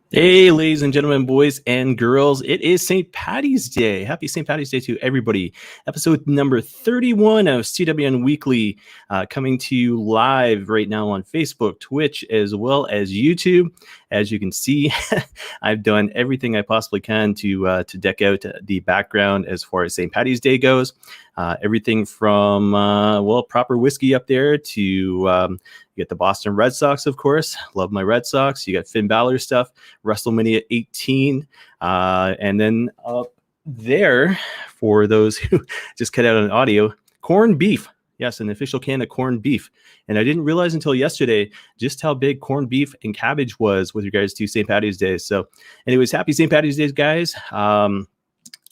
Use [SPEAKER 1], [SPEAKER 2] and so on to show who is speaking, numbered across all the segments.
[SPEAKER 1] Hey, ladies and gentlemen, boys and girls, it is St. Paddy's Day. Happy St. Paddy's Day to everybody. Episode number 31 of CWN Weekly coming to you live right now on Facebook, Twitch, as well as YouTube. As you can see, I've done everything I possibly can to deck out the background as far as St. Paddy's Day goes. Everything from, proper whiskey up there to you get the Boston Red Sox, of course. Love my Red Sox. You got Finn Balor stuff, WrestleMania 18. And then up there, for those who just cut out on audio, corned beef. Yes, an official can of corned beef. And I didn't realize until yesterday just how big corned beef and cabbage was with regards to St. Paddy's Day. So anyways, happy St. Paddy's Day, guys.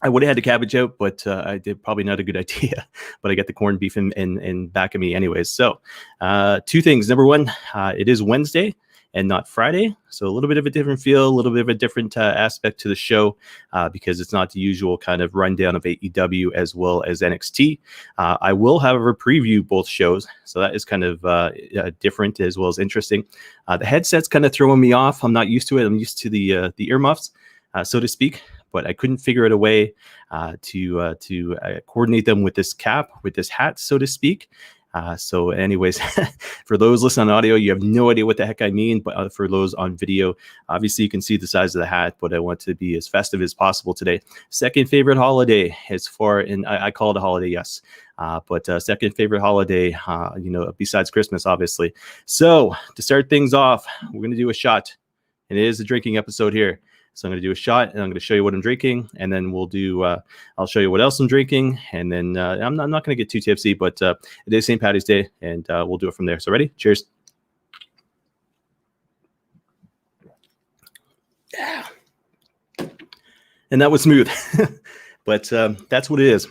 [SPEAKER 1] I would have had the cabbage out, but I did probably not a good idea. But I got the corned beef in back of me anyways. So two things. Number one, it is Wednesday and not Friday. So a little bit of a different feel, a little bit of a different aspect to the show because it's not the usual kind of rundown of AEW as well as NXT. I will, however, preview both shows. So that is kind of different as well as interesting. The headset's kind of throwing me off. I'm not used to it. I'm used to the earmuffs, so to speak. But I couldn't figure out a way to coordinate them with this cap, with this hat, so to speak. So anyways, for those listening on audio, you have no idea what the heck I mean. But for those on video, obviously you can see the size of the hat, but I want to be as festive as possible today. Second favorite holiday as far, and I call it a holiday, yes. But second favorite holiday, besides Christmas, obviously. So to start things off, we're going to do a shot. And it is a drinking episode here. So I'm going to do a shot, and I'm going to show you what I'm drinking, and then we'll do. I'll show you what else I'm drinking, and then I'm not going to get too tipsy, but it is St. Paddy's Day, and we'll do it from there. So ready? Cheers. Yeah. And that was smooth, but that's what it is.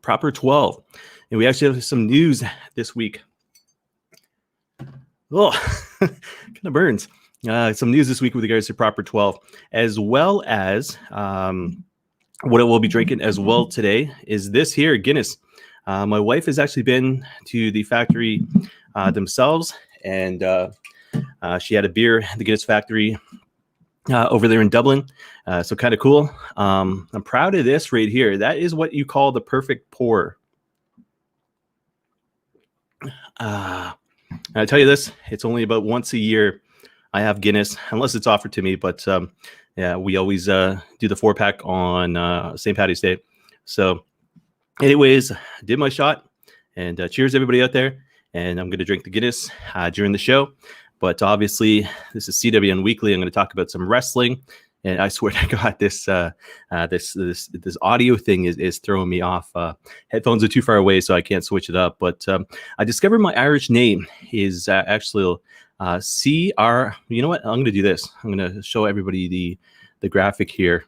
[SPEAKER 1] Proper 12, and we actually have some news this week. Oh, kind of burns. Some news this week with regards to Proper 12, as well as what I will be drinking as well today is this here, Guinness. My wife has actually been to the factory themselves, and she had a beer at the Guinness factory over there in Dublin. So kind of cool. I'm proud of this right here. That is what you call the perfect pour. I tell you this, it's only about once a year I have Guinness, unless it's offered to me. But yeah, we always do the 4-pack on St. Paddy's Day. So anyways, did my shot. And cheers, everybody out there. And I'm going to drink the Guinness during the show. But obviously, this is CWN Weekly. I'm going to talk about some wrestling. And I swear to God, this audio thing is throwing me off. Headphones are too far away, so I can't switch it up. But I discovered my Irish name is actually... CR, you know what? I'm going to do this. I'm going to show everybody the graphic here.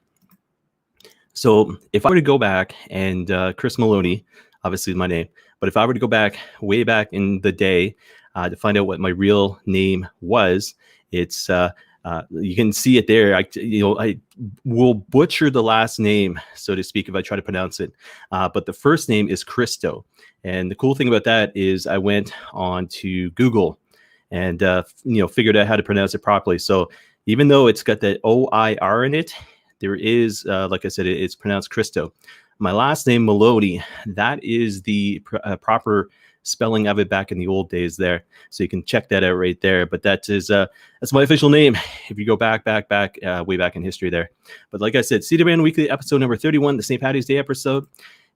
[SPEAKER 1] So if I were to go back and Chris Maloney, obviously my name, but if I were to go back way back in the day to find out what my real name was, it's you can see it there. I will butcher the last name, so to speak, if I try to pronounce it. But the first name is Christo, and the cool thing about that is I went on to Google and figured out how to pronounce it properly. So even though it's got the OIR in it, there is, like I said, it's pronounced Christo. My last name, Maloney, that is the proper spelling of it back in the old days there. So you can check that out right there. But that's my official name if you go back, way back in history there. But like I said, CWN Weekly episode number 31, the St. Paddy's Day episode.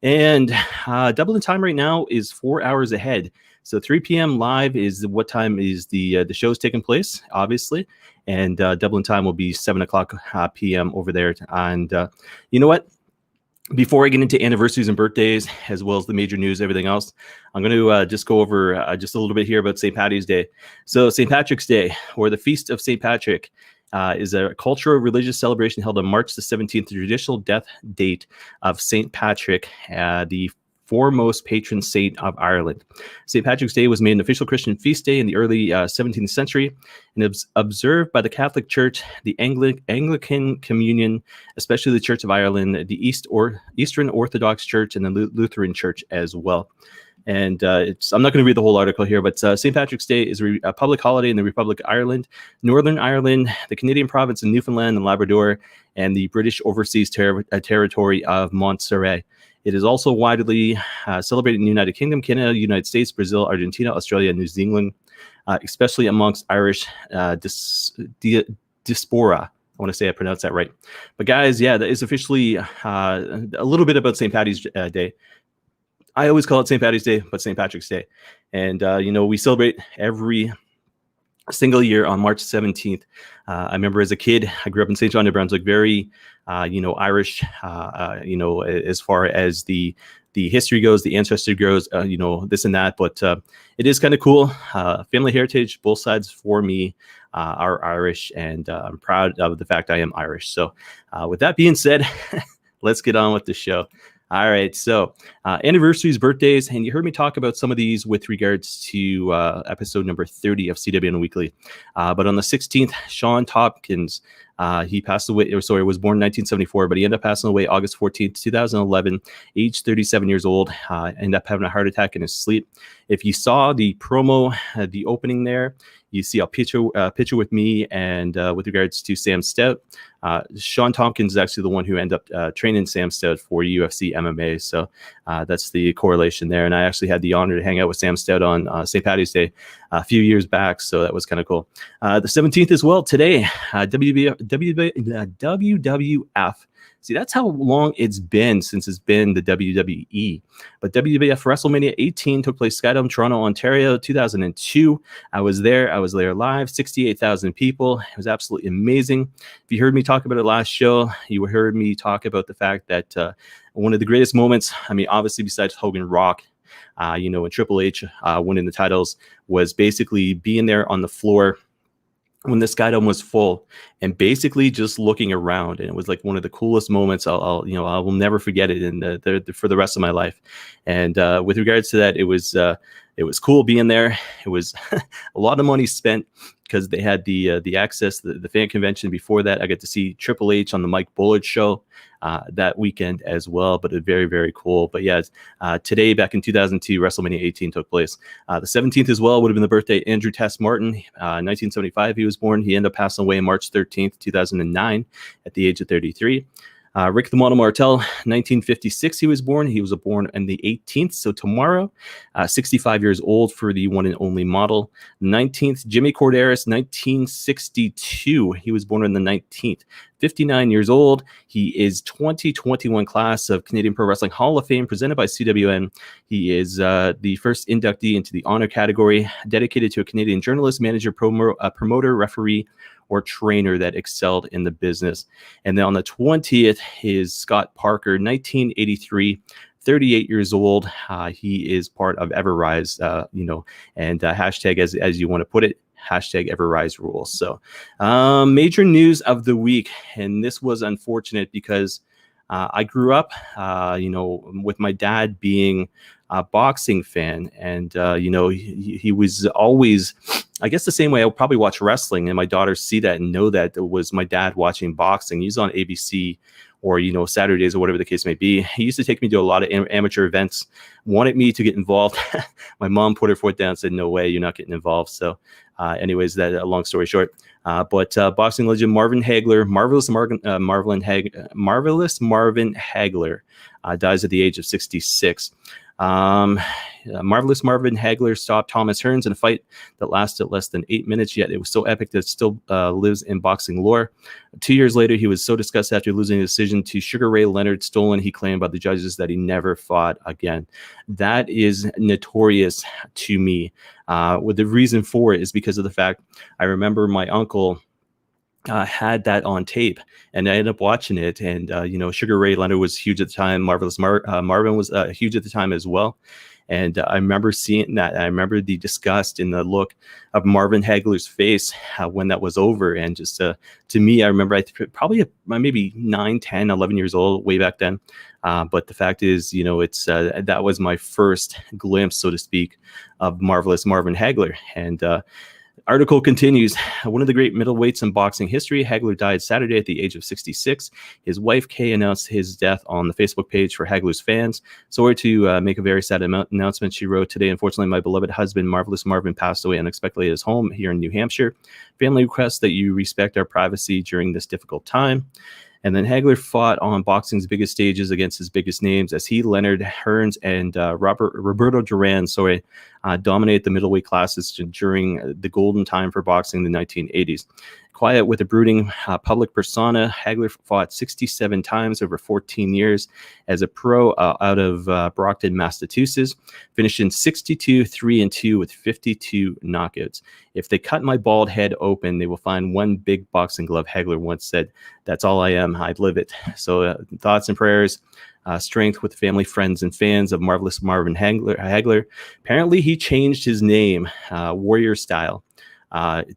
[SPEAKER 1] And Dublin time right now is 4 hours ahead. So 3 p.m. live is what time is the show's taking place, obviously. And Dublin time will be 7 o'clock p.m. over there. And you know what? Before I get into anniversaries and birthdays, as well as the major news, everything else, I'm going to just go over just a little bit here about St. Paddy's Day. So St. Patrick's Day, or the Feast of St. Patrick, is a cultural religious celebration held on March the 17th, the traditional death date of St. Patrick, the foremost patron saint of Ireland. St. Patrick's Day was made an official Christian feast day in the early 17th century, and it was observed by the Catholic Church, the Anglican Communion, especially the Church of Ireland, the Eastern Orthodox Church, and the Lutheran Church as well. And I'm not going to read the whole article here, but St. Patrick's Day is a public holiday in the Republic of Ireland, Northern Ireland, the Canadian province of Newfoundland and Labrador, and the British Overseas Territory of Montserrat. It is also widely celebrated in the United Kingdom, Canada, United States, Brazil, Argentina, Australia, and New Zealand, especially amongst Irish diaspora. I want to say I pronounced that right. But guys, yeah, that is officially a little bit about St. Paddy's Day. I always call it St. Paddy's Day, but St. Patrick's Day. And, we celebrate every single year on March 17th. I remember as a kid, I grew up in St. John, New Brunswick, very, Irish, as far as the history goes, the ancestry goes, this and that. But it is kind of cool. Family heritage, both sides for me are Irish, and I'm proud of the fact I am Irish. So with that being said, let's get on with the show. All right, so anniversaries, birthdays, and you heard me talk about some of these with regards to episode number 30 of CWN Weekly. But on the 16th, Sean Topkins, he passed away, was born in 1974, but he ended up passing away August 14th, 2011, age 37 years old, ended up having a heart attack in his sleep. If you saw the promo, the opening there, you see a picture with me and with regards to Sam Stout. Sean Tompkins is actually the one who ended up training Sam Stout for UFC MMA. So that's the correlation there. And I actually had the honor to hang out with Sam Stout on St. Paddy's Day a few years back. So that was kind of cool. The 17th as well today, WWF. See, that's how long it's been since it's been the WWE. But WWF WrestleMania 18 took place Skydome, Toronto, Ontario, 2002. I was there live, 68,000 people. It was absolutely amazing. If you heard me talk about it last show, you heard me talk about the fact that one of the greatest moments, I mean, obviously besides Hogan Rock, and Triple H winning the titles, was basically being there on the floor when the Skydome was full and basically just looking around. And it was like one of the coolest moments. I will never forget it for the rest of my life. And with regards to that, it was cool being there. It was a lot of money spent because they had the access, the fan convention. Before that, I got to see Triple H on the Mike Bullard show that weekend as well. But it very, very cool. But yeah, today, back in 2002, WrestleMania 18 took place. The 17th as well would have been the birthday of Andrew Test Martin. 1975, he was born. He ended up passing away on March 13th, 2009 at the age of 33. Rick the Model Martel, 1956 he was born. He was born on the 18th, so tomorrow. 65 years old for the one and only model. 19th, Jimmy Corderas, 1962. He was born on the 19th. 59 years old. He is 2021 class of Canadian Pro Wrestling Hall of Fame presented by CWN. He is the first inductee into the honor category, dedicated to a Canadian journalist, manager, promoter, referee, or trainer that excelled in the business. And then on the 20th is Scott Parker, 1983, 38 years old. He is part of Everrise, and hashtag as you want to put it, hashtag Everrise rules. So major news of the week. And this was unfortunate because I grew up, with my dad being a boxing fan. And, he was always, I guess the same way I would probably watch wrestling and my daughters see that and know that it was my dad watching boxing. He's on ABC or, Saturdays or whatever the case may be. He used to take me to a lot of amateur events, wanted me to get involved. My mom put her foot down and said, no way, you're not getting involved. So anyways, that long story short. But boxing legend Marvin Hagler, marvelous Marvin Hagler, dies at the age of 66. Marvelous Marvin Hagler stopped Thomas Hearns in a fight that lasted less than 8 minutes, yet it was so epic that it still lives in boxing lore. 2 years later, he was so disgusted after losing a decision to Sugar Ray Leonard stolen, he claimed by the judges that he never fought again. That is notorious to me. With the reason for it is because of the fact I remember my uncle had that on tape, and I ended up watching it. And Sugar Ray Leonard was huge at the time. Marvelous Marvin was huge at the time as well. And I remember seeing that. I remember the disgust in the look of Marvin Hagler's face when that was over. And just to me, I remember probably maybe 9, 10, 11 years old way back then. But the fact is, it's that was my first glimpse, so to speak, of marvelous Marvin Hagler. And Article continues. One of the great middleweights in boxing history, Hagler died Saturday at the age of 66. His wife, Kay, announced his death on the Facebook page for Hagler's fans. Sorry to make a very sad announcement. She wrote, today, unfortunately, my beloved husband, Marvelous Marvin, passed away unexpectedly at his home here in New Hampshire. Family requests that you respect our privacy during this difficult time. And then Hagler fought on boxing's biggest stages against his biggest names as he, Leonard Hearns, and Roberto Duran, dominated the middleweight classes during the golden time for boxing in the 1980s. Quiet with a brooding public persona, Hagler fought 67 times over 14 years as a pro out of Brockton, Massachusetts, finishing 62, 3-2 with 52 knockouts. If they cut my bald head open, they will find one big boxing glove, Hagler once said. That's all I am. I'd live it. So thoughts and prayers. Strength with family, friends, and fans of Marvelous Marvin Hagler. Apparently, he changed his name, Warrior Style,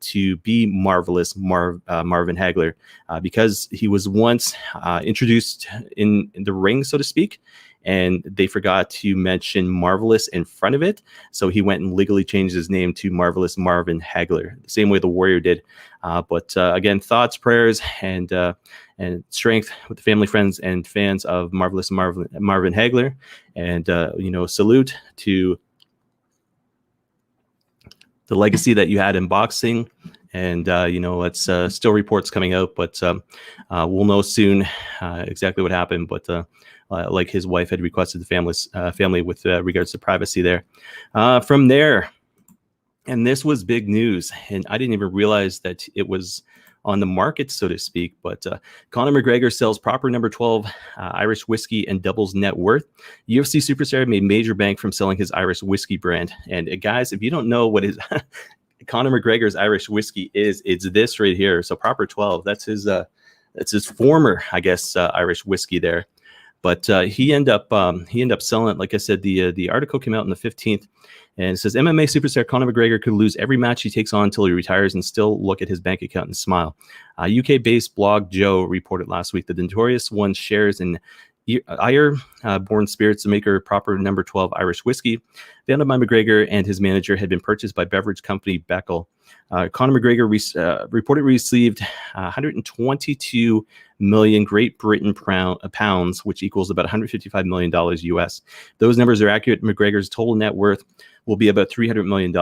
[SPEAKER 1] to be Marvelous Marvin Hagler because he was once introduced in the ring, so to speak, and they forgot to mention Marvelous in front of it. So he went and legally changed his name to Marvelous Marvin Hagler, the same way the Warrior did. But again, thoughts, prayers, and strength with the family, friends, and fans of Marvelous Marvin Hagler. And, salute to the legacy that you had in boxing. And, it's still reports coming out, but we'll know soon exactly what happened. But like his wife had requested the family with regards to privacy there. From there, and this was big news, and I didn't even realize that it was on the market, so to speak, but Conor McGregor sells proper number 12 Irish whiskey and doubles net worth. UFC superstar made major bank from selling his Irish whiskey brand. And guys, if you don't know what his Conor McGregor's Irish whiskey is, it's this right here. So proper 12, that's his former, I guess, Irish whiskey there. But he ended up selling it. Like I said, the article came out on the 15th, and it says MMA superstar Conor McGregor could lose every match he takes on until he retires and still look at his bank account and smile. UK-based blog Joe reported last week that the notorious one shares in Born Spirits, the maker of proper number 12 Irish whiskey, founded by McGregor and his manager, had been purchased by beverage company Beckel. Conor McGregor reportedly received 122 million Great Britain pounds, which equals about $155 million US. Those numbers are accurate. McGregor's total net worth will be about $300 million.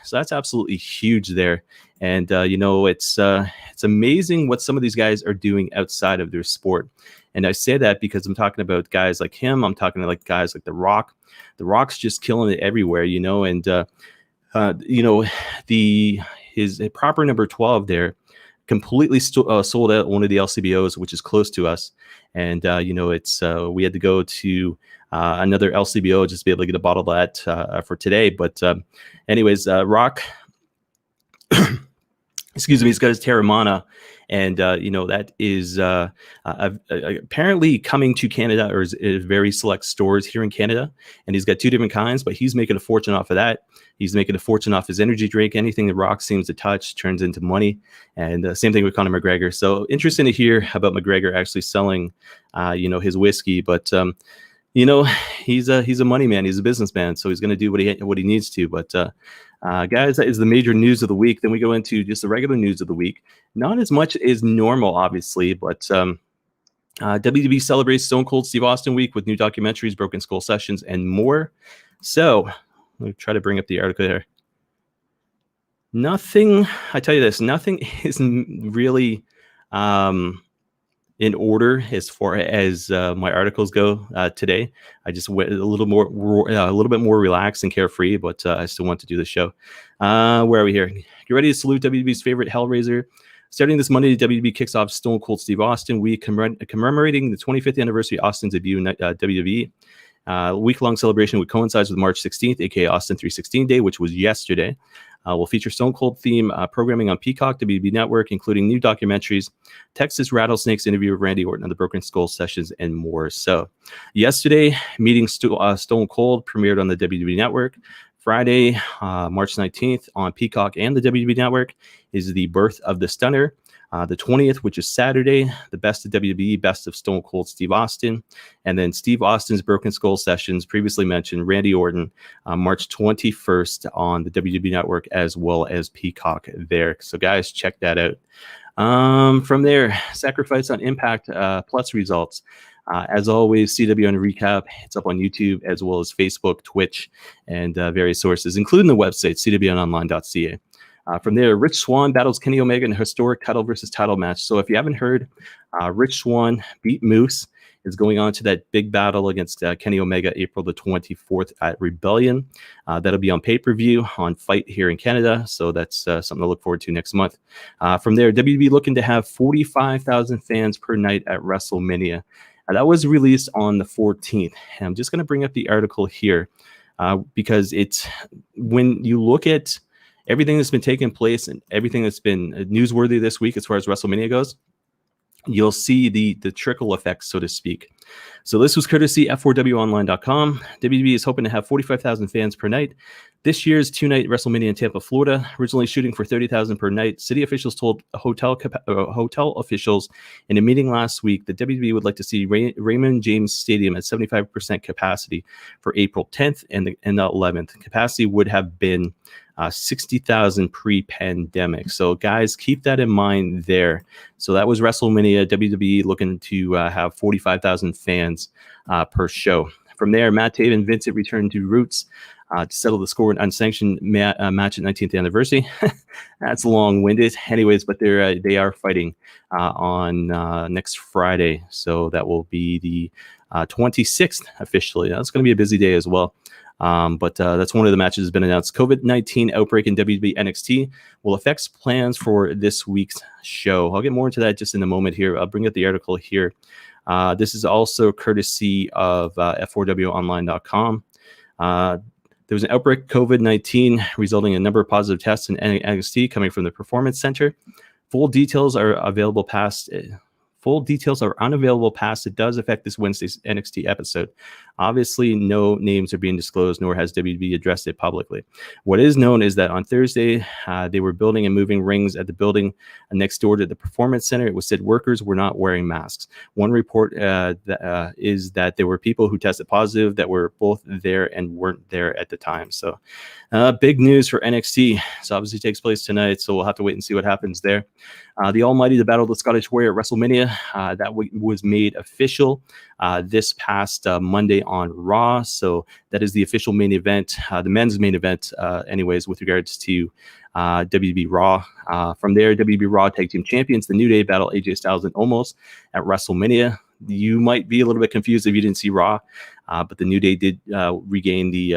[SPEAKER 1] So that's absolutely huge there. And, it's amazing what some of these guys are doing outside of their sport. And I say that because I'm talking about guys like him. I'm talking like guys like The Rock. The Rock's just killing it everywhere, and, his proper number 12 there completely sold out one of the LCBOs, which is close to us. And, we had to go to another LCBO just to be able to get a bottle of that for today. But anyways, Rock, excuse me, he's got his Terramana. And, that is apparently coming to Canada, or is very select stores here in Canada. And he's got two different kinds, but he's making a fortune off of that. He's making a fortune off his energy drink. Anything that Rock seems to touch turns into money. And same thing with Conor McGregor. So interesting to hear about McGregor actually selling, his whiskey. But, he's a money man. He's a businessman. So he's going to do what he needs to. But, guys, that is the major news of the week. Then we go into just the regular news of the week. Not as much as normal, obviously, but WWE celebrates Stone Cold Steve Austin week with new documentaries, Broken Skull sessions, and more. So let me try to bring up the article here. Nothing, I tell you this, nothing is really in order as far as my articles go today. I just went a little bit more relaxed and carefree, but I still want to do the show. Where are we here? Get ready to salute WWE's favorite Hellraiser. Starting this Monday, WWE kicks off Stone Cold Steve Austin week, commemorating the 25th anniversary of Austin's debut in WWE. Week-long celebration would coincide with March 16th, aka Austin 316 Day, which was yesterday. Will feature Stone Cold theme programming on Peacock, WB Network, including new documentaries, Texas Rattlesnakes interview with Randy Orton on the Broken Skull sessions, and more. So yesterday, meeting Stone Cold premiered on the WB Network. Friday, March 19th on Peacock and the WB Network is the Birth of the Stunner. The 20th, which is Saturday, the Best of WWE, Best of Stone Cold Steve Austin, and then Steve Austin's Broken Skull Sessions, previously mentioned, Randy Orton, March 21st on the WWE Network, as well as Peacock there. So guys, check that out. From there, Sacrifice on Impact Plus results. As always, CWN Recap, it's up on YouTube, as well as Facebook, Twitch, and various sources, including the website, cwnonline.ca. From there, Rich Swann battles Kenny Omega in a historic title versus title match. So if you haven't heard, Rich Swann beat Moose, is going on to that big battle against Kenny Omega April the 24th at Rebellion. That'll be on pay-per-view on Fight here in Canada, so that's something to look forward to next month. From there, WWE looking to have 45,000 fans per night at WrestleMania. That was released on the 14th. And I'm just going to bring up the article here because it's when you look at everything that's been taking place and everything that's been newsworthy this week as far as WrestleMania goes, you'll see the trickle effect, so to speak. So this was courtesy F4WOnline.com. WWE is hoping to have 45,000 fans per night. This year's two-night WrestleMania in Tampa, Florida, originally shooting for 30,000 per night. City officials told hotel officials in a meeting last week that WWE would like to see Raymond James Stadium at 75% capacity for April 10th and the 11th. Capacity would have been 60,000 pre-pandemic. So guys, keep that in mind there. So that was WrestleMania, WWE looking to have 45,000 fans per show. From there, Matt Taven and Vincent returned to Roots to settle the score in unsanctioned match at 19th anniversary. That's long-winded. Anyways, but they are fighting on next Friday. So that will be the 26th officially. That's going to be a busy day as well. But that's one of the matches that's been announced. COVID-19 outbreak in WWE NXT will affect plans for this week's show. I'll get more into that just in a moment here. I'll bring up the article here. This is also courtesy of F4WOnline.com. There was an outbreak of COVID-19 resulting in a number of positive tests in NXT coming from the Performance Center. Full details are unavailable past it does affect this Wednesday's NXT episode. Obviously, no names are being disclosed, nor has WWE addressed it publicly. What is known is that on Thursday, they were building and moving rings at the building next door to the Performance Center. It was said workers were not wearing masks. One report is that there were people who tested positive that were both there and weren't there at the time. So big news for NXT. This obviously takes place tonight, so we'll have to wait and see what happens there. The Almighty, the Battle of the Scottish Warrior at WrestleMania, that was made official this past Monday on Raw. So that is the official main event, the men's main event, anyways, with regards to WWE Raw. From there, WWE Raw Tag Team Champions, the New Day battle AJ Styles and Omos at WrestleMania. You might be a little bit confused if you didn't see Raw, but the New Day did regain the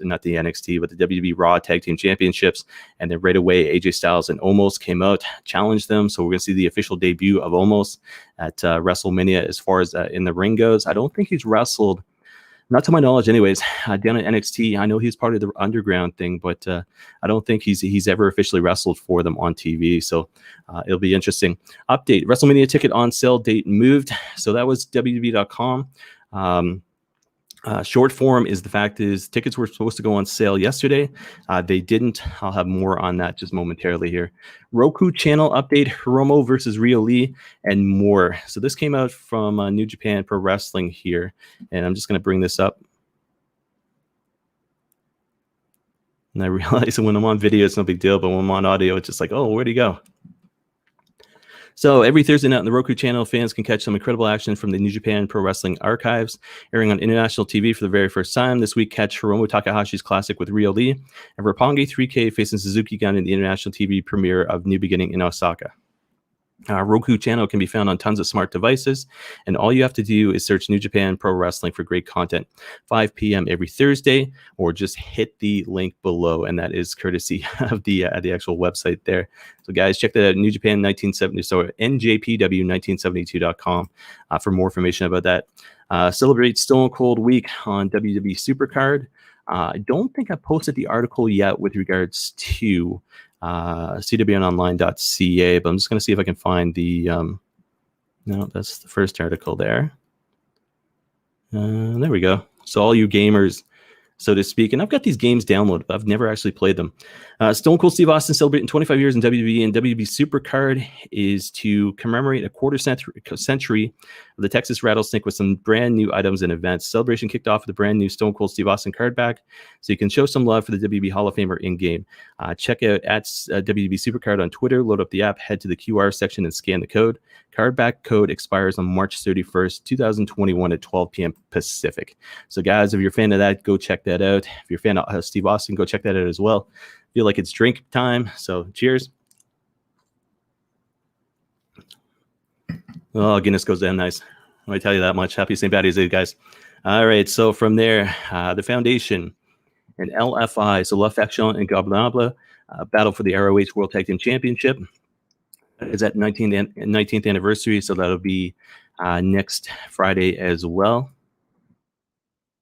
[SPEAKER 1] not the NXT, but the WWE Raw Tag Team Championships, and then right away AJ Styles and Omos came out, challenged them. So we're going to see the official debut of Omos at WrestleMania as far as in the ring goes. I don't think he's wrestled, not to my knowledge anyways, down at NXT. I know he's part of the underground thing, but I don't think he's ever officially wrestled for them on TV. So it'll be interesting. Update, WrestleMania ticket on sale date moved. So that was WWE.com. Short form is the fact is tickets were supposed to go on sale yesterday. They didn't. I'll have more on that just momentarily here. Roku channel update, Hiromu versus Rhea Lee, and more. So this came out from New Japan Pro Wrestling here, and I'm just going to bring this up. And I realize when I'm on video, it's no big deal, but when I'm on audio, it's just like, oh, where'd he go? So every Thursday night on the Roku channel, fans can catch some incredible action from the New Japan Pro Wrestling archives, airing on international TV for the very first time. This week, catch Hiromu Takahashi's classic with Rhea Lee, and Roppongi 3K facing Suzuki Gun in the international TV premiere of New Beginning in Osaka. Roku channel can be found on tons of smart devices, and all you have to do is search New Japan Pro Wrestling for great content. 5 p.m. every Thursday, or just hit the link below, and that is courtesy of the actual website there. So guys, check that out, New Japan 1970, so NJPW1972.com for more information about that. Celebrate Stone Cold Week on WWE Supercard. I don't think I posted the article yet with regards to CWNonline.ca, but I'm just going to see if I can find the no, that's the first article there. There we go. So all you gamers so to speak. And I've got these games downloaded, but I've never actually played them. Stone Cold Steve Austin celebrating 25 years in WWE, and WWE Supercard is to commemorate a quarter century of the Texas Rattlesnake with some brand new items and events. Celebration kicked off with a brand new Stone Cold Steve Austin card back, so you can show some love for the WWE Hall of Famer in-game. Check out at WWE Supercard on Twitter, load up the app, head to the QR section and scan the code. Card back code expires on March 31st, 2021 at 12 p.m. Pacific. So guys, if you're a fan of that, go check that out. If you're a fan of Steve Austin, go check that out as well. Feel like it's drink time, so cheers. Oh, Guinness goes down nice. I tell you that much. Happy St. Paddy's Day, guys. All right, so from there, the Foundation and LFI, so La Faction and Goblinable, battle for the ROH World Tag Team Championship. Is at 19th anniversary, so that'll be next Friday as well.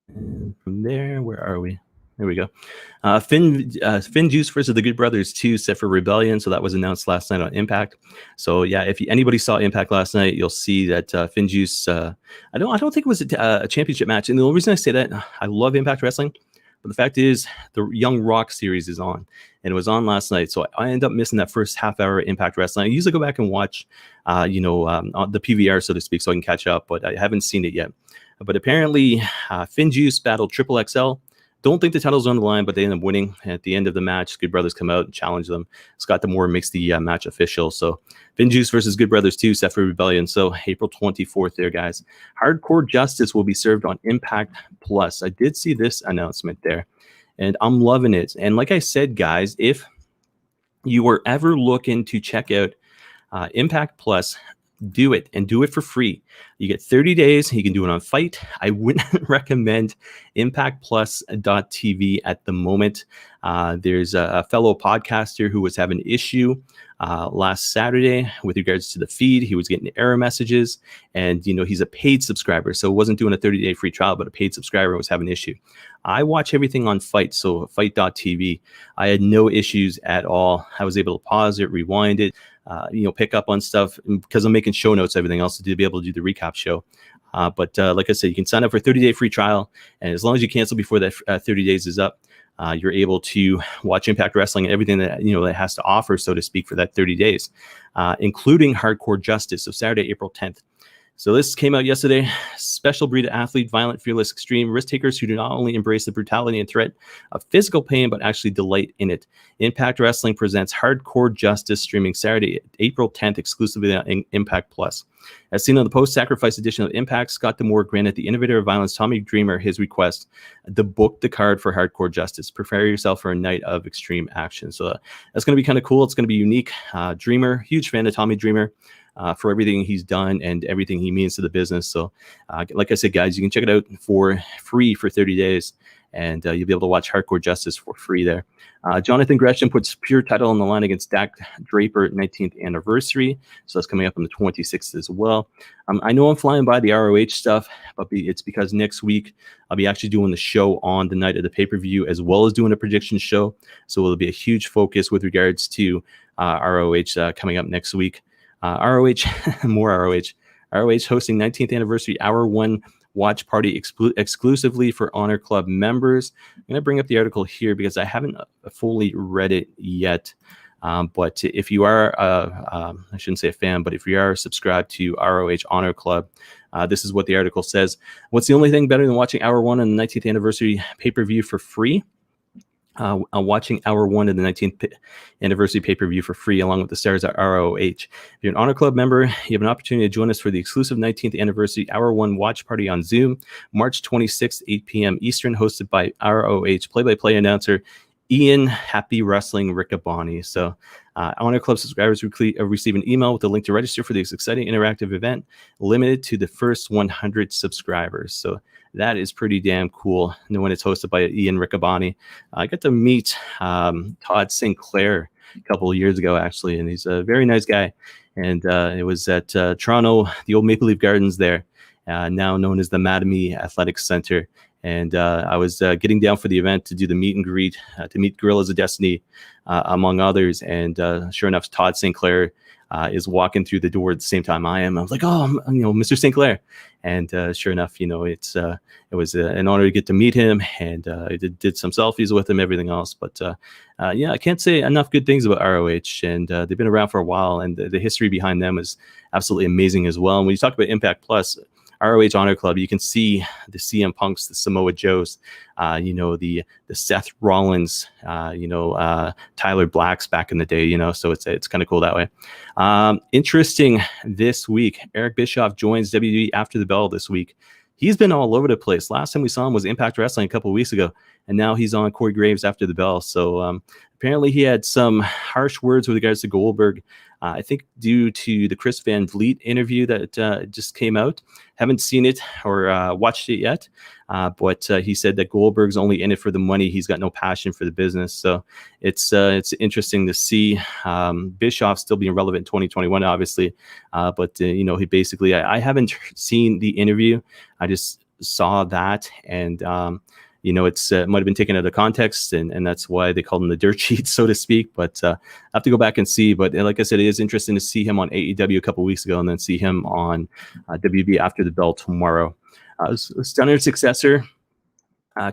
[SPEAKER 1] And from there, where are we? There we go. Finn Juice versus the Good Brothers 2 set for Rebellion. So that was announced last night on Impact. So yeah, if anybody saw Impact last night, you'll see that Finn Juice. I don't think it was a championship match. And the only reason I say that, I love Impact Wrestling, but the fact is the Young Rock series is on, and it was on last night. So I ended up missing that first half hour of Impact Wrestling. I usually go back and watch, on the PVR, so to speak, so I can catch up, but I haven't seen it yet. But apparently, Finn Juice battled Triple XL. Don't think the title's on the line, but they end up winning. At the end of the match, Good Brothers come out and challenge them. Scott D'Amore makes the match official. So Finn Juice versus Good Brothers 2, set for Rebellion. So April 24th there, guys. Hardcore Justice will be served on Impact Plus. I did see this announcement there, and I'm loving it. And like I said, guys, if you were ever looking to check out Impact Plus, do it, and do it for free. You get 30 days. You can do it on Fight. I wouldn't recommend ImpactPlus.tv at the moment. There's a fellow podcaster who was having an issue last Saturday with regards to the feed. He was getting error messages, and he's a paid subscriber, so it wasn't doing a 30-day free trial, but a paid subscriber was having an issue. I watch everything on Fight, so Fight.tv. I had no issues at all. I was able to pause it, rewind it, pick up on stuff because I'm making show notes, everything else to be able to do the recap show. But like I said, you can sign up for a 30-day free trial, and as long as you cancel before that 30 days is up, you're able to watch Impact Wrestling and everything that that has to offer, so to speak, for that 30 days, including Hardcore Justice. So Saturday, April 10th. So this came out yesterday. Special breed of athlete, violent, fearless, extreme risk takers who do not only embrace the brutality and threat of physical pain, but actually delight in it. Impact Wrestling presents Hardcore Justice, streaming Saturday, April 10th, exclusively on Impact Plus. As seen on the post-sacrifice edition of Impact, Scott D'Amore granted the innovator of violence, Tommy Dreamer, his request to book the card for Hardcore Justice. Prepare yourself for a night of extreme action. So that's going to be kind of cool. It's going to be unique. Dreamer, huge fan of Tommy Dreamer. For everything he's done and everything he means to the business. So like I said, guys, you can check it out for free for 30 days, and you'll be able to watch Hardcore Justice for free there. Jonathan Gresham puts pure title on the line against Dak Draper 19th anniversary. So that's coming up on the 26th as well. I know I'm flying by the ROH stuff, but it's because next week I'll be actually doing the show on the night of the pay-per-view, as well as doing a prediction show. So it'll be a huge focus with regards to ROH coming up next week. ROH, more ROH. ROH hosting 19th anniversary Hour 1 watch party exclusively for Honor Club members. I'm going to bring up the article here because I haven't fully read it yet. But if you are, I shouldn't say a fan, but if you are subscribed to ROH Honor Club, this is what the article says. What's the only thing better than watching Hour 1 and the 19th anniversary pay-per-view for free? Watching Hour 1 of the 19th anniversary pay-per-view for free along with the stars at ROH. If you're an Honor Club member, you have an opportunity to join us for the exclusive 19th anniversary Hour 1 watch party on Zoom, March 26th, 8 p.m. Eastern, hosted by ROH play-by-play announcer Ian Happy Wrestling Riccaboni. So Honor Club subscribers receive an email with a link to register for this exciting interactive event, limited to the first 100 subscribers. So that is pretty damn cool. And when it's hosted by Ian Riccaboni, I got to meet Todd Sinclair a couple of years ago, actually, and he's a very nice guy. And it was at Toronto, the old Maple Leaf Gardens there, now known as the Mattamy Athletics Center. And I was getting down for the event to do the meet and greet, to meet Gorillas of Destiny, among others. And sure enough, Todd Sinclair is walking through the door at the same time I am. I was like, oh, Mr. St. Clair. And sure enough, it was an honor to get to meet him, and I did some selfies with him, everything else. But I can't say enough good things about ROH, and they've been around for a while, and the history behind them is absolutely amazing as well. And when you talk about Impact Plus, ROH Honor Club, you can see the CM Punks, the Samoa Joes, the Seth Rollins, Tyler Blacks back in the day, so it's kind of cool that way. Interesting this week, Eric Bischoff joins WWE After the Bell this week. He's been all over the place. Last time we saw him was Impact Wrestling a couple of weeks ago, and now he's on Corey Graves After the Bell. So apparently he had some harsh words with regards to Goldberg. I think due to the Chris Van Vliet interview that just came out. Haven't seen it or watched it yet, but he said that Goldberg's only in it for the money. He's got no passion for the business. So it's interesting to see Bischoff still being relevant in 2021, obviously. But he basically, I haven't seen the interview. I just saw that, and it might have been taken out of context, and that's why they called him the dirt sheet, so to speak. But I have to go back and see. But like I said, it is interesting to see him on AEW a couple of weeks ago, and then see him on WB After the Bell tomorrow. Stunner successor,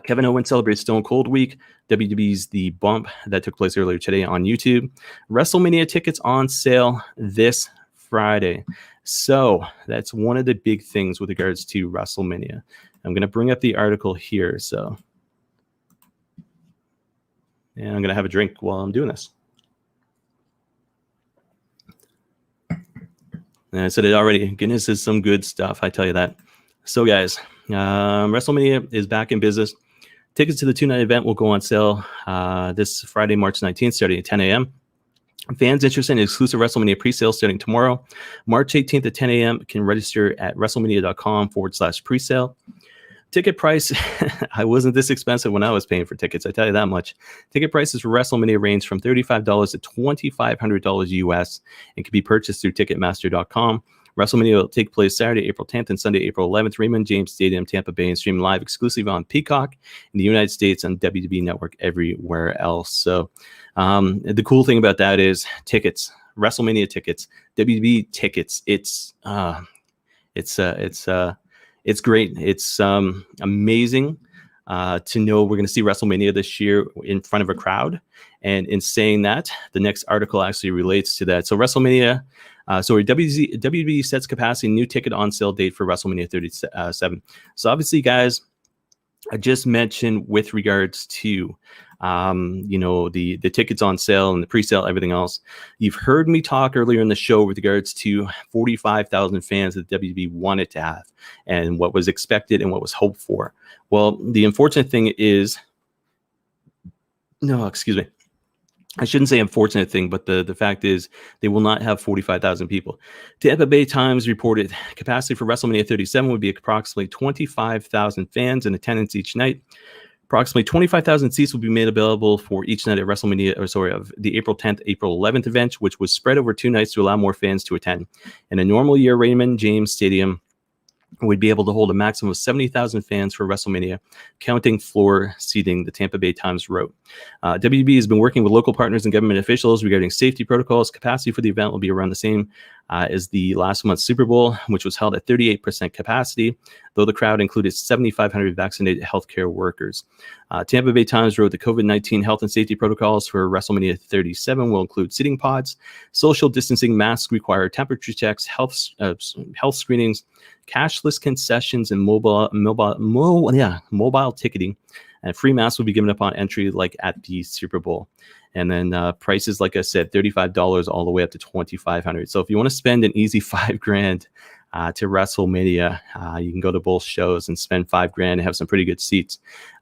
[SPEAKER 1] Kevin Owens celebrates Stone Cold Week. WWE's The Bump that took place earlier today on YouTube. WrestleMania tickets on sale this Friday. So that's one of the big things with regards to WrestleMania. I'm going to bring up the article here. So, and I'm going to have a drink while I'm doing this. And I said it already. Goodness, is some good stuff. I tell you that. So, guys, WrestleMania is back in business. Tickets to the two-night event will go on sale this Friday, March 19th, starting at 10 a.m. Fans interested in exclusive WrestleMania pre-sale starting tomorrow, March 18th at 10 a.m. can register at WrestleMania.com/presale. Ticket price, I wasn't this expensive when I was paying for tickets, I tell you that much. Ticket prices for WrestleMania range from $35 to $2,500 US and can be purchased through Ticketmaster.com. WrestleMania will take place Saturday, April 10th and Sunday, April 11th, Raymond James Stadium, Tampa Bay, and stream live exclusively on Peacock in the United States and WWE Network everywhere else. So the cool thing about that is tickets, WrestleMania tickets, WWE tickets. It's great. It's amazing to know we're going to see WrestleMania this year in front of a crowd. And in saying that, the next article actually relates to that. So WrestleMania, WWE sets capacity new ticket on sale date for WrestleMania 37. So obviously, guys, I just mentioned with regards to the tickets on sale and the pre-sale, everything else. You've heard me talk earlier in the show with regards to 45,000 fans that WWE wanted to have and what was expected and what was hoped for. Well, the unfortunate thing is, I shouldn't say unfortunate thing, but the fact is they will not have 45,000 people. Tampa Bay Times reported capacity for WrestleMania 37 would be approximately 25,000 fans in attendance each night. Approximately 25,000 seats will be made available for each night at of the April 10th, April 11th event, which was spread over 2 nights to allow more fans to attend. In a normal year, Raymond James Stadium would be able to hold a maximum of 70,000 fans for WrestleMania, counting floor seating, the Tampa Bay Times wrote. WB has been working with local partners and government officials regarding safety protocols. Capacity for the event will be around the same as the last month's Super Bowl, which was held at 38% capacity, though the crowd included 7,500 vaccinated healthcare workers. Tampa Bay Times wrote the COVID-19 health and safety protocols for WrestleMania 37 will include sitting pods, social distancing, masks required, temperature checks, health screenings, cashless concessions, and mobile ticketing. And free masks will be given upon entry, like at the Super Bowl. And then prices, like I said, $35 all the way up to $2,500. So if you want to spend an easy $5,000 to WrestleMania, you can go to both shows and spend $5,000 and have some pretty good seats.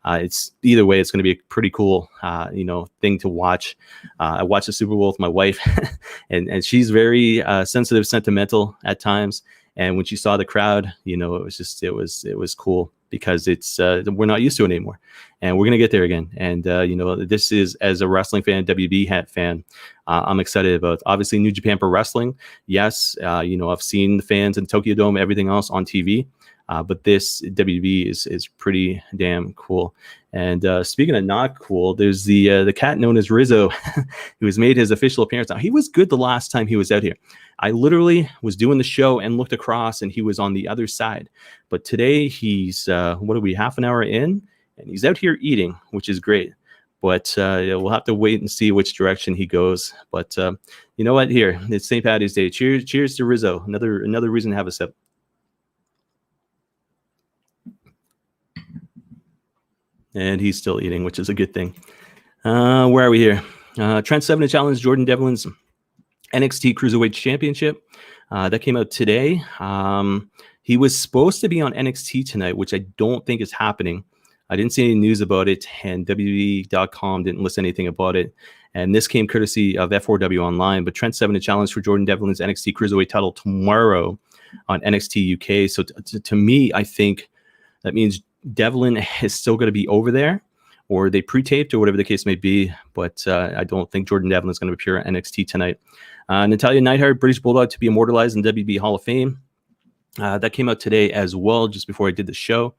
[SPEAKER 1] It's either way, it's going to be a pretty cool, thing to watch. I watched the Super Bowl with my wife, and she's very sensitive, sentimental at times. And when she saw the crowd, it was cool because it's we're not used to it anymore, and we're gonna get there again. And this is, as a wrestling fan, WB fan, I'm excited about. Obviously, New Japan Pro Wrestling. Yes, I've seen the fans in Tokyo Dome, everything else on TV. But this WWE is pretty damn cool. And speaking of not cool, there's the cat known as Rizzo, who has made his official appearance. Now, he was good the last time he was out here. I literally was doing the show and looked across, and he was on the other side. But today he's, what are we, half an hour in? And he's out here eating, which is great. But yeah, we'll have to wait and see which direction he goes. But you know what? Here, it's St. Paddy's Day. Cheers to Rizzo. Another reason to have a sip. And he's still eating, which is a good thing. Where are we here? Trent 7 to challenge Jordan Devlin's NXT Cruiserweight Championship. That came out today. He was supposed to be on NXT tonight, which I don't think is happening. I didn't see any news about it, and WWE.com didn't list anything about it. And this came courtesy of F4W Online. But Trent 7 to challenge for Jordan Devlin's NXT Cruiserweight title tomorrow on NXT UK. So to me, I think that means Devlin is still going to be over there, or they pre-taped, or whatever the case may be. But I don't think Jordan Devlin is going to appear on NXT tonight. Natalya Neidhart, British Bulldog, to be immortalized in WWE Hall of Fame. That came out today as well, just before I did the show.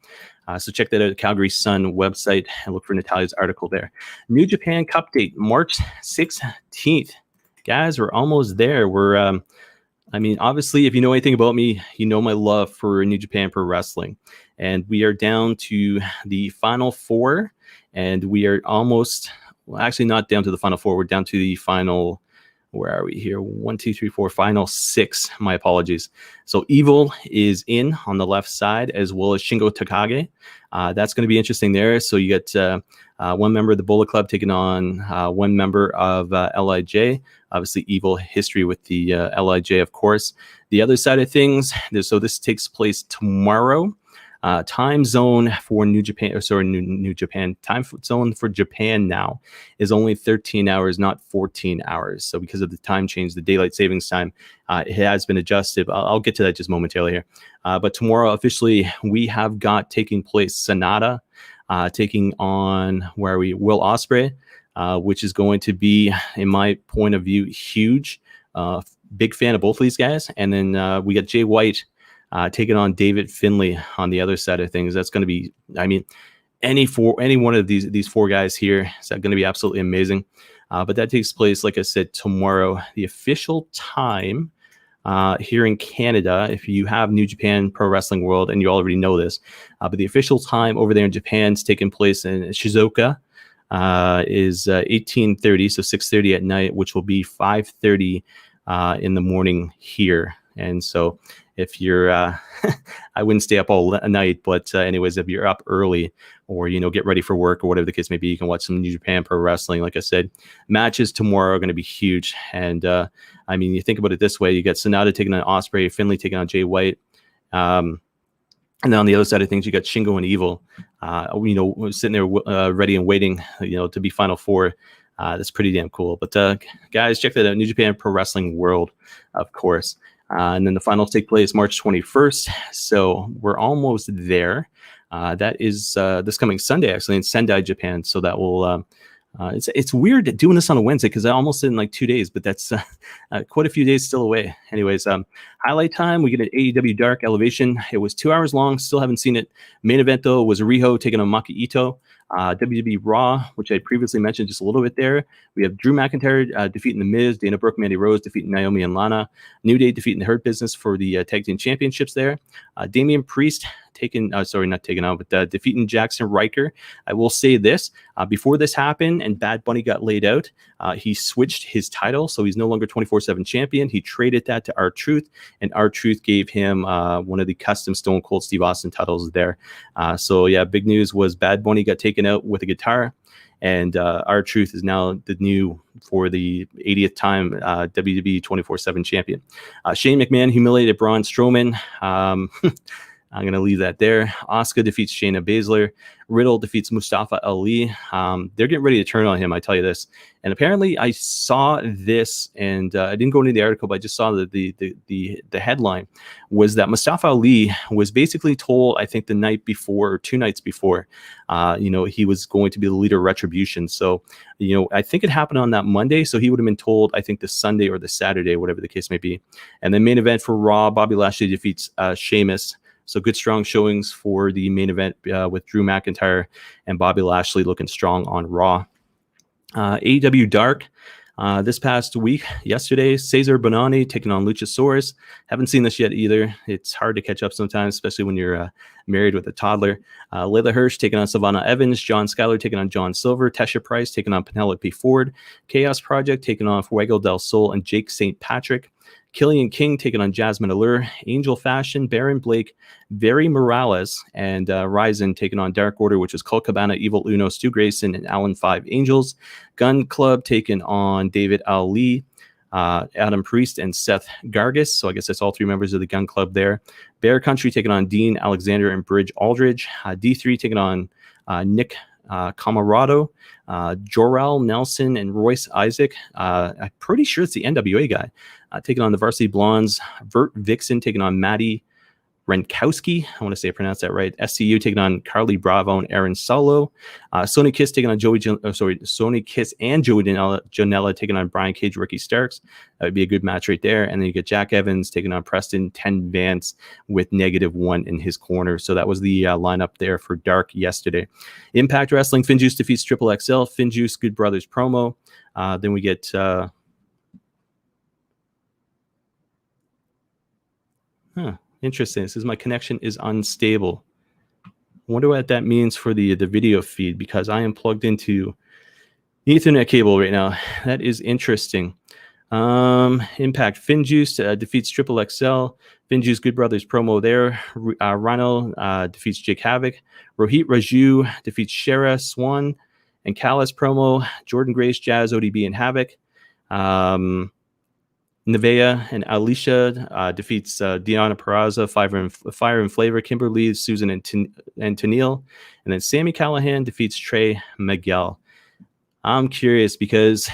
[SPEAKER 1] So check that out at Calgary Sun website and look for Natalya's article there. New Japan Cup date, March 16th. Guys, we're almost there. We're, I mean, obviously, if you know anything about me, you know my love for New Japan Pro Wrestling. And we are down to the final four, and we are almost, well, actually not down to the final four. We're down to the final, where are we here? 1, 2, 3, 4, final 6. My apologies. So Evil is in on the left side, as well as Shingo Takagi. That's going to be interesting there. So you get one member of the Bullet Club taking on one member of LIJ. Obviously, Evil history with the LIJ, of course. The other side of things, so this takes place tomorrow. Time zone for New Japan, or sorry, New Japan. Time zone for Japan now is only 13 hours, not 14 hours. So because of the time change, the daylight savings time, it has been adjusted. I'll get to that just momentarily here. But tomorrow, officially, we have got taking place Sonata taking on, where are we? Will Ospreay, which is going to be, in my point of view, huge. Big fan of both of these guys. And then we got Jay White taking on David Finlay on the other side of things. That's going to be, I mean, any one of these four guys here is going to be absolutely amazing. But that takes place, like I said, tomorrow. The official time here in Canada, if you have New Japan Pro Wrestling World, and you already know this, but the official time over there in Japan is taking place in Shizuoka is 18:30, so 6:30 at night, which will be 5:30 in the morning here. And so if you're, I wouldn't stay up all night, but anyways, if you're up early, or, you know, get ready for work or whatever the case may be, you can watch some New Japan Pro Wrestling. Like I said, matches tomorrow are going to be huge. And I mean, you think about it this way, you got Sonata taking on Ospreay, Finlay taking on Jay White. And then on the other side of things, you got Shingo and Evil, you know, sitting there ready and waiting, you know, to be Final Four. That's pretty damn cool. But guys, check that out. New Japan Pro Wrestling World, of course. And then the finals take place March 21st. So we're almost there. That is this coming Sunday, actually, in Sendai, Japan. So that will, it's weird doing this on a Wednesday, because I almost did in like 2 days, but that's quite a few days still away. Anyways, highlight time, we get an AEW Dark Elevation. It was 2 hours long. Still haven't seen it. Main event, though, was Riho taking on Maki Ito. WWE Raw, which I previously mentioned just a little bit there. We have Drew McIntyre defeating The Miz, Dana Brooke, Mandy Rose defeating Naomi and Lana, New Day defeating the Hurt Business for the Tag Team Championships there. Damian Priest defeating Jackson Riker. I will say this, before this happened and Bad Bunny got laid out, he switched his title, so he's no longer 24/7 champion. He traded that to R-Truth, and R-Truth gave him one of the custom Stone Cold Steve Austin titles there. So yeah, big news was Bad Bunny got taken out with a guitar, and R-Truth is now the new, for the 80th time, WWE 24/7 champion. Shane McMahon humiliated Braun Strowman. I'm going to leave that there. Asuka defeats Shayna Baszler. Riddle defeats Mustafa Ali. They're getting ready to turn on him, I tell you this. And apparently I saw this, and I didn't go into the article, but I just saw the headline was that Mustafa Ali was basically told, I think the night before, or 2 nights before, you know, he was going to be the leader of Retribution. So, you know, I think it happened on that Monday. So he would have been told, I think, the Sunday or the Saturday, whatever the case may be. And then main event for Raw, Bobby Lashley defeats Sheamus. So good, strong showings for the main event with Drew McIntyre and Bobby Lashley looking strong on Raw. AEW Dark. This past week, yesterday, Cesar Bononi taking on Luchasaurus. Haven't seen this yet either. It's hard to catch up sometimes, especially when you're married with a toddler. Layla Hirsch taking on Savannah Evans. John Schuyler taking on John Silver. Tesha Price taking on Penelope Ford. Chaos Project taking on Fuego del Sol and Jake St. Patrick. Killian King taking on Jasmine Allure, Angel Fashion, Baron Blake, Very Morales, and Ryzen taking on Dark Order, which is Colt Cabana, Evil Uno, Stu Grayson, and Allen 5 Angels. Gun Club taking on David Ali, Adam Priest, and Seth Gargis. So I guess that's all three members of the Gun Club there. Bear Country taking on Dean Alexander and Bridge Aldridge. D3 taking on Nick Camarado, Jor-El Nelson, and Royce Isaac. I'm pretty sure it's the NWA guy. Taking on the Varsity Blondes. Vert Vixen taking on Maddie Renkowski. I want to say I pronounced that right. SCU taking on Carly Bravo and Aaron Solo. Sony Kiss taking on Sony Kiss and Joey Janela taking on Brian Cage, Ricky Starks. That would be a good match right there. And then you get Jack Evans taking on Preston 10 Vance with -1 in his corner. So that was the lineup there for Dark yesterday. Impact Wrestling, Finjuice defeats Triple XL. Finjuice, Good Brothers promo. Then we get... Interesting. It says my connection is unstable. I wonder what that means for the video feed, because I am plugged into Ethernet cable right now. That is interesting. Impact Finjuice defeats Triple XL. Finjuice Good Brothers promo there. Rhino defeats Jake Havoc. Rohit Raju defeats Shera Swan and Callis promo. Jordan Grace, Jazz, ODB, and Havoc. Nevaeh and Alicia defeats Deonna Purrazzo, Fire and Flavor, Kimberly, Susan, and Tennille. And then Sami Callihan defeats Trey Miguel. I'm curious because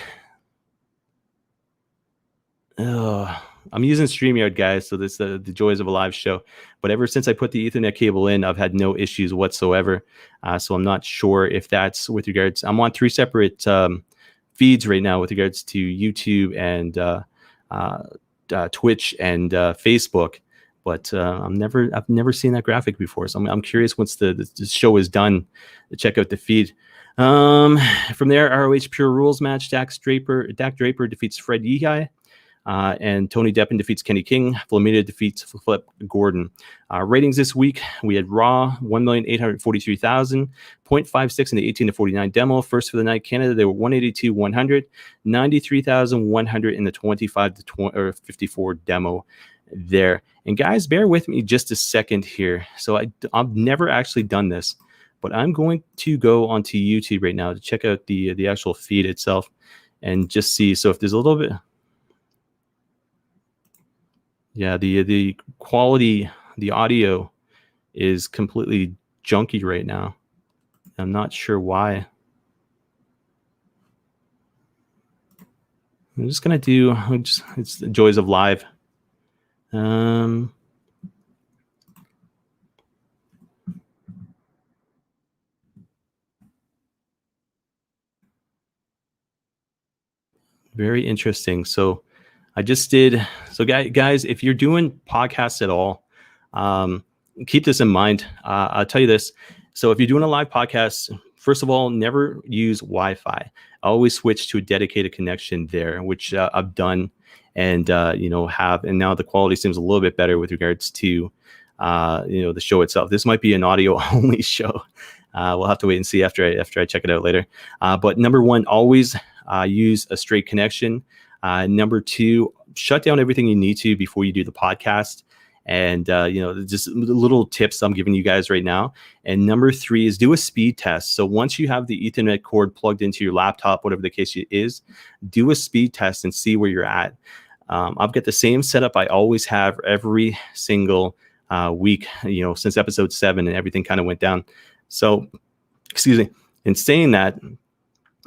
[SPEAKER 1] I'm using StreamYard, guys, so this the joys of a live show. But ever since I put the Ethernet cable in, I've had no issues whatsoever. So I'm not sure if that's with regards. I'm on 3 separate feeds right now with regards to YouTube and Twitch and Facebook, but I've never seen that graphic before, so I'm curious once the show is done to check out the feed. From there, ROH Pure Rules match. Dak Draper defeats Fred Yehi, and Tony Deppen defeats Kenny King. Flamita defeats Flip Gordon. Ratings this week, we had Raw 1,843,000, 0.56 in the 18 to 49 demo. First for the night, Canada, they were 182,100, 93,100 in the 25 to 54 demo there. And guys, bear with me just a second here. So I've never actually done this, but I'm going to go onto YouTube right now to check out the actual feed itself and just see. So if there's a little bit, yeah, the quality, the audio is completely junky right now. I'm not sure why. I'm just gonna do. It's the joys of live. Very interesting. So I just did. So guys, if you're doing podcasts at all, keep this in mind. I'll tell you this. So if you're doing a live podcast, first of all, never use Wi-Fi. Always switch to a dedicated connection there, which I've done and, and now the quality seems a little bit better with regards to, the show itself. This might be an audio only show. We'll have to wait and see after I check it out later. But number one, always use a straight connection. Number two, shut down everything you need to before you do the podcast. And, just little tips I'm giving you guys right now. And number three is do a speed test. So once you have the Ethernet cord plugged into your laptop, whatever the case is, do a speed test and see where you're at. I've got the same setup I always have every single week, since episode 7 and everything kind of went down. So, excuse me. In saying that,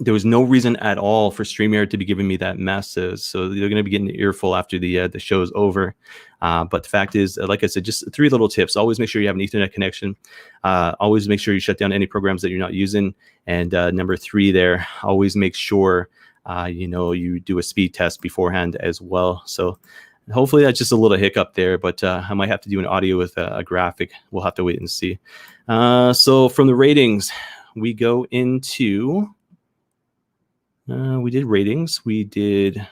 [SPEAKER 1] there was no reason at all for StreamYard to be giving me that mess. So they're going to be getting an earful after the show is over. But the fact is, like I said, just 3 little tips. Always make sure you have an Ethernet connection. Always make sure you shut down any programs that you're not using. And number 3 there, always make sure, you do a speed test beforehand as well. So Hopefully that's just a little hiccup there, but I might have to do an audio with a graphic. We'll have to wait and see. So from the ratings, we go into... we did ratings. We did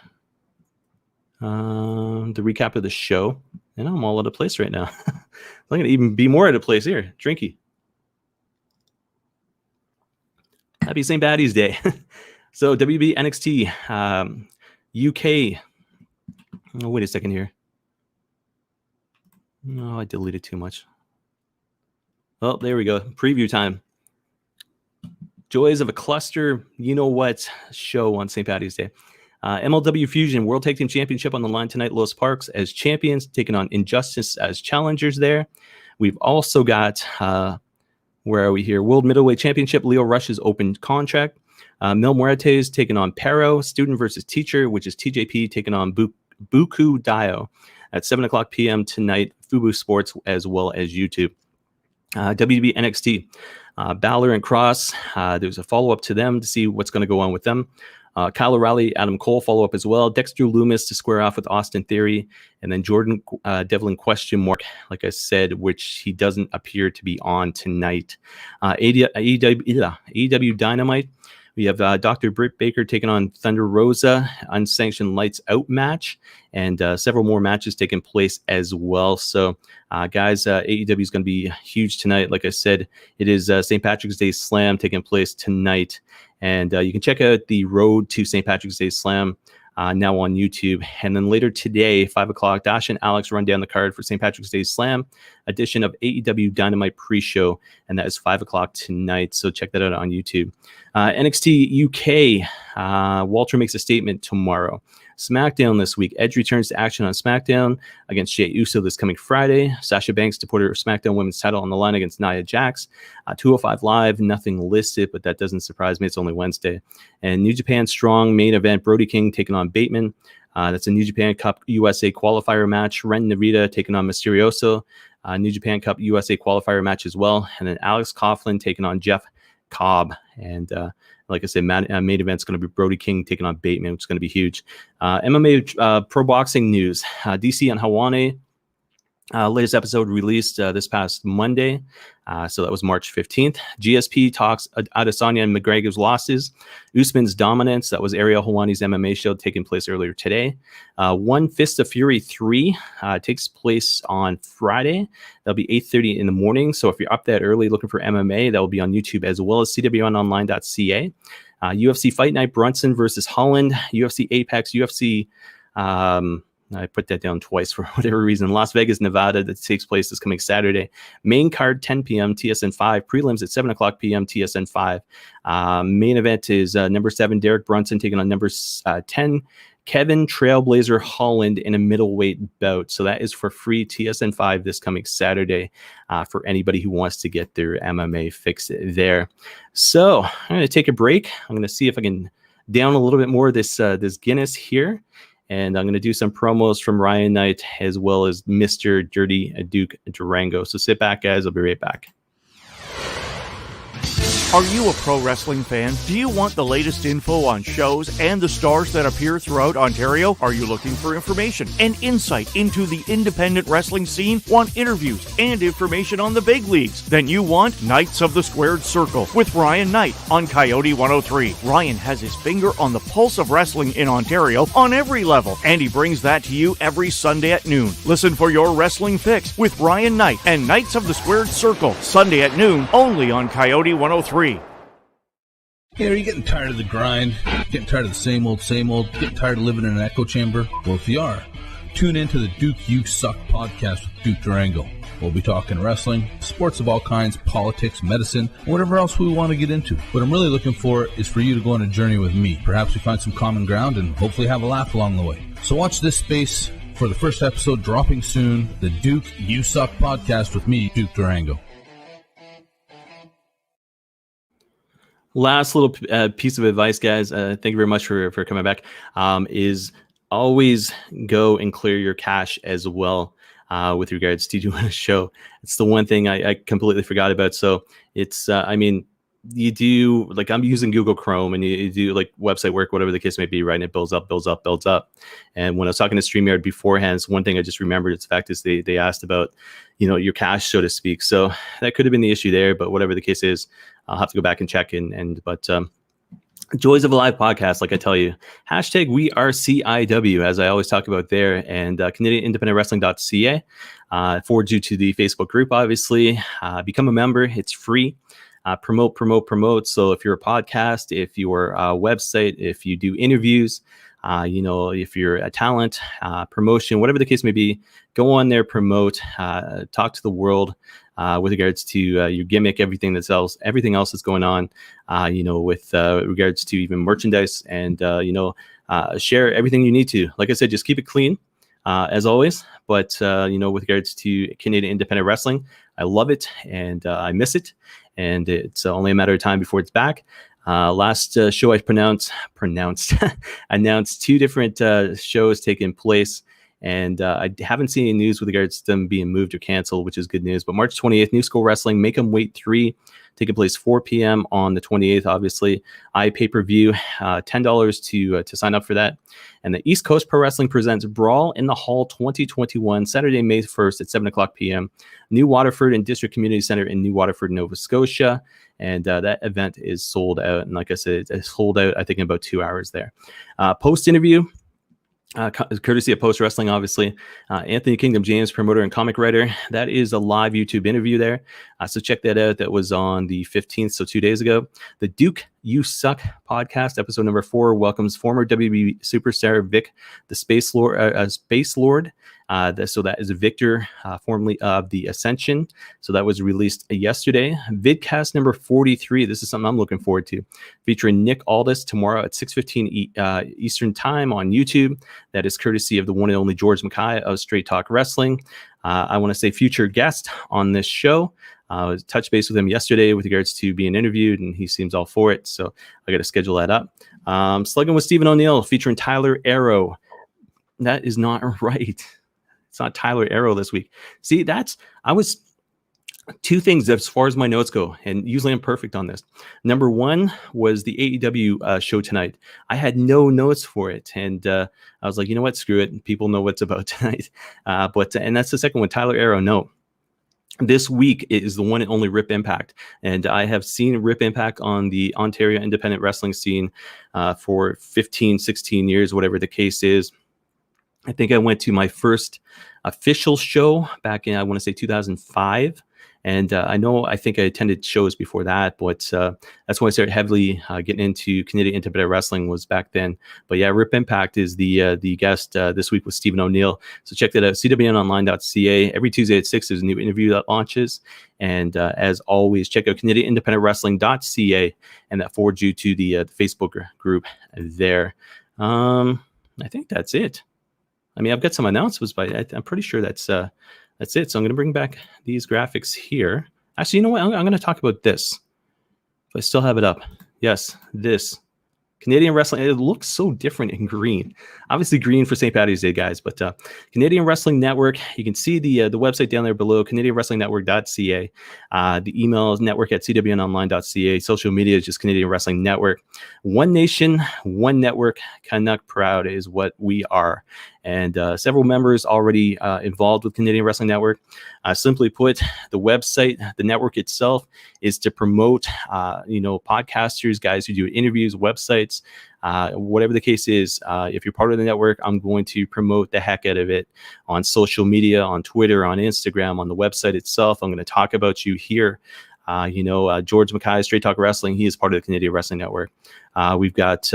[SPEAKER 1] the recap of the show. And I'm all out of place right now. I'm going to even be more out of place here. Drinky. Happy St. Paddy's Day. So WB NXT UK. Oh, wait a second here. No, I deleted too much. Oh, there we go. Preview time. Joys of a cluster, you know what, show on St. Paddy's Day. MLW Fusion World Tag Team Championship on the line tonight. Los Parks as champions, taking on Injustice as challengers there. We've also got, where are we here? World Middleweight Championship, Leo Rush's open contract. Mil Muertes taking on Pero. Student versus Teacher, which is TJP taking on Buku Dio at 7 o'clock p.m. tonight. Fubu Sports as well as YouTube. WB NXT. Balor and Cross. There's a follow-up to them to see what's going to go on with them. Kyle O'Reilly, Adam Cole follow-up as well. Dexter Loomis to square off with Austin Theory. And then Jordan Devlin question mark, like I said, which he doesn't appear to be on tonight. AEW Dynamite. We have Dr. Britt Baker taking on Thunder Rosa, unsanctioned lights out match, and several more matches taking place as well. So, guys, AEW is going to be huge tonight. Like I said, it is St. Patrick's Day Slam taking place tonight. And you can check out the Road to St. Patrick's Day Slam now on YouTube. And then later today, 5 o'clock, Dash and Alex run down the card for St. Patrick's Day Slam edition of AEW Dynamite pre-show. And that is 5 o'clock tonight. So check that out on YouTube. NXT UK, Walter makes a statement tomorrow. SmackDown this week. Edge returns to action on SmackDown against Jey Uso this coming Friday. Sasha Banks to put her SmackDown Women's title on the line against Nia Jax. 205 Live, nothing listed, but that doesn't surprise me. It's only Wednesday. And New Japan Strong main event, Brody King taking on Bateman. That's a New Japan Cup USA qualifier match. Ren Narita taking on Mysterioso. New Japan Cup USA qualifier match as well. And then Alex Coughlin taking on Jeff Cobb. And like I said, main event's going to be Brody King taking on Bateman, which is going to be huge. MMA pro boxing news. DC and Hawane. Latest episode released this past Monday. So that was March 15th. GSP talks Adesanya and McGregor's losses. Usman's dominance. That was Ariel Helwani's MMA show taking place earlier today. One Fist of Fury 3 takes place on Friday. That'll be 8:30 in the morning. So if you're up that early looking for MMA, that will be on YouTube as well as CWNonline.ca. UFC Fight Night, Brunson versus Holland. UFC Apex, UFC... I put that down twice for whatever reason. Las Vegas, Nevada, that takes place this coming Saturday. Main card, 10 p.m., TSN 5. Prelims at 7 o'clock p.m., TSN 5. Main event is number 7, Derek Brunson taking on number 10, Kevin Trailblazer Holland in a middleweight bout. So that is for free, TSN 5 this coming Saturday for anybody who wants to get their MMA fix there. So I'm going to take a break. I'm going to see if I can down a little bit more of this Guinness here. And I'm going to do some promos from Ryan Knight as well as Mr. Dirty Duke Durango. So sit back, guys. I'll be right back.
[SPEAKER 2] Are you a pro wrestling fan? Do you want the latest info on shows and the stars that appear throughout Ontario? Are you looking for information and insight into the independent wrestling scene? Want interviews and information on the big leagues? Then you want Knights of the Squared Circle with Ryan Knight on Coyote 103. Ryan has his finger on the pulse of wrestling in Ontario on every level, and he brings that to you every Sunday at noon. Listen for your wrestling fix with Ryan Knight and Knights of the Squared Circle, Sunday at noon, only on Coyote 103.
[SPEAKER 3] Hey, are you getting tired of the grind? Getting tired of the same old, getting tired of living in an echo chamber? Well, if you are, tune in to the Duke You Suck podcast with Duke Durango. We'll be talking wrestling, sports of all kinds, politics, medicine, and whatever else we want to get into. What I'm really looking for is for you to go on a journey with me. Perhaps we find some common ground and hopefully have a laugh along the way. So watch this space for the first episode dropping soon, the Duke You Suck podcast with me, Duke Durango.
[SPEAKER 1] Last little piece of advice, guys. Thank you very much for coming back. Is always go and clear your cache as well with regards to doing a show. It's the one thing I completely forgot about. So it's, you do, like, I'm using Google Chrome, and you do like website work, whatever the case may be, right? And it builds up. And when I was talking to StreamYard beforehand, one thing I just remembered, it's the fact is they asked about, your cache, so to speak. So that could have been the issue there, but whatever the case is, I'll have to go back and check. But joys of a live podcast, like I tell you, hashtag we are CIW, as I always talk about there, and CanadianIndependentWrestling.ca forwards you to the Facebook group, obviously. Become a member. It's free. Promote. So if you're a podcast, if you're a website, if you do interviews, if you're a talent, promotion, whatever the case may be, go on there, promote, talk to the world with regards to your gimmick, everything else that's going on, with regards to even merchandise, and, share everything you need to. Like I said, just keep it clean, as always. But, with regards to Canadian Independent Wrestling, I love it, and I miss it. And it's only a matter of time before it's back. Last show I announced 2 different shows taking place. And I haven't seen any news with regards to them being moved or canceled, which is good news. But March 28th, New School Wrestling, Make 'em Wait 3, taking place 4 p.m. on the 28th, obviously. Pay-per-view, $10 to sign up for that. And the East Coast Pro Wrestling presents Brawl in the Hall 2021, Saturday, May 1st at 7 o'clock p.m. New Waterford and District Community Center in New Waterford, Nova Scotia. And that event is sold out. And like I said, it's sold out, I think, in about 2 hours there. Post-interview, courtesy of Post Wrestling, obviously. Anthony Kingdom James, promoter and comic writer. That is a live YouTube interview there. So check that out. That was on the 15th, so 2 days ago. The Duke You Suck podcast, episode number 4, welcomes former WWE superstar Vic, the Space Lord. So that is Victor, formerly of the Ascension. So that was released yesterday. Vidcast number 43. This is something I'm looking forward to, featuring Nick Aldis tomorrow at 6:15 Eastern Time on YouTube. That is courtesy of the one and only George Mckay of Straight Talk Wrestling. I want to say future guest on this show. Touched base with him yesterday with regards to being interviewed, and he seems all for it. So I got to schedule that up. Slugging with Stephen O'Neill, featuring Tyler Arrow. That is not right. It's not Tyler Arrow this week. See, I was 2 things as far as my notes go, and usually I'm perfect on this. Number 1 was the AEW show tonight. I had no notes for it, and I was like, you know what, screw it. People know what's about tonight. And that's the second one, Tyler Arrow. No. This week is the one and only Rip Impact, and I have seen Rip Impact on the Ontario independent wrestling scene for 15, 16 years, whatever the case is. I think I went to my first official show back in, I want to say 2005. And I think I attended shows before that, but that's when I started heavily getting into Canadian Independent Wrestling, was back then. But yeah, Rip Impact is the guest this week with Stephen O'Neill. So check that out, CWNonline.ca. Every Tuesday at 6, there's a new interview that launches. And as always, check out CanadianIndependentWrestling.ca, and that forwards you to the Facebook group there. I think that's it. I mean, I've got some announcements, but I'm pretty sure that's it. So I'm going to bring back these graphics here. Actually, you know what? I'm going to talk about this. If I still have it up. Yes, this. Canadian Wrestling. It looks so different in green. Obviously green for St. Paddy's Day, guys. But Canadian Wrestling Network. You can see the website down there below, CanadianWrestlingNetwork.ca. The email is network@cwnonline.ca. Social media is just Canadian Wrestling Network. One nation, one network. Canuck proud is what we are. And several members already involved with Canadian Wrestling Network. Simply put, the website, the network itself, is to promote, podcasters, guys who do interviews, websites, whatever the case is. If you're part of the network, I'm going to promote the heck out of it on social media, on Twitter, on Instagram, on the website itself. I'm going to talk about you here. George Mckay, Straight Talk Wrestling, he is part of the Canadian Wrestling Network. We've got,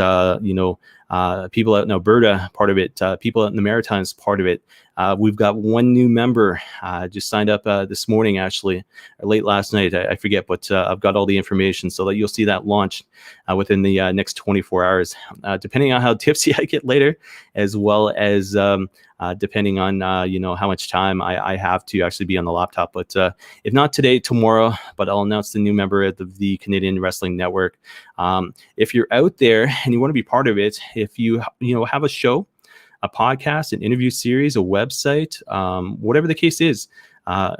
[SPEAKER 1] people out in Alberta, part of it. People out in the Maritimes, part of it. We've got one new member just signed up this morning, actually, or late last night. I forget, but I've got all the information so that you'll see that launch within the next 24 hours, depending on how tipsy I get later, as well as depending on, how much time I have to actually be on the laptop. But if not today, tomorrow, but I'll announce the new member of the Canadian Wrestling Network. If you're out there and you want to be part of it, if you have a show, a podcast, an interview series, a website, whatever the case is,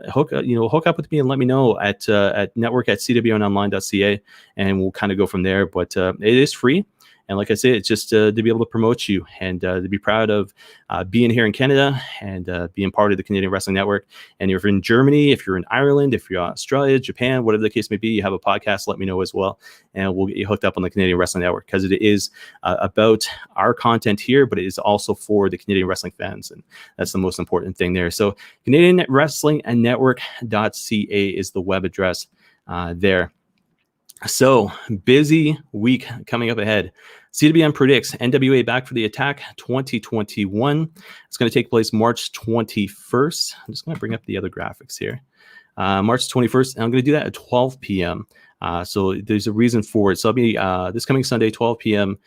[SPEAKER 1] hook up with me and let me know at network@cwnonline.ca, and we'll kind of go from there. But it is free. And like I said, it's just to be able to promote you and to be proud of being here in Canada and being part of the Canadian Wrestling Network. And if you're in Germany, if you're in Ireland, if you're in Australia, Japan, whatever the case may be, you have a podcast, let me know as well. And we'll get you hooked up on the Canadian Wrestling Network, because it is about our content here, but it is also for the Canadian wrestling fans. And that's the most important thing there. So Canadian Wrestling and Network.ca is the web address there. So busy week coming up ahead. CWN predicts NWA Back for the Attack 2021. It's going to take place March 21st. I'm just going to bring up the other graphics here. March 21st, and I'm going to do that at 12 p.m. So there's a reason for it. So I'll be this coming Sunday, 12 p.m.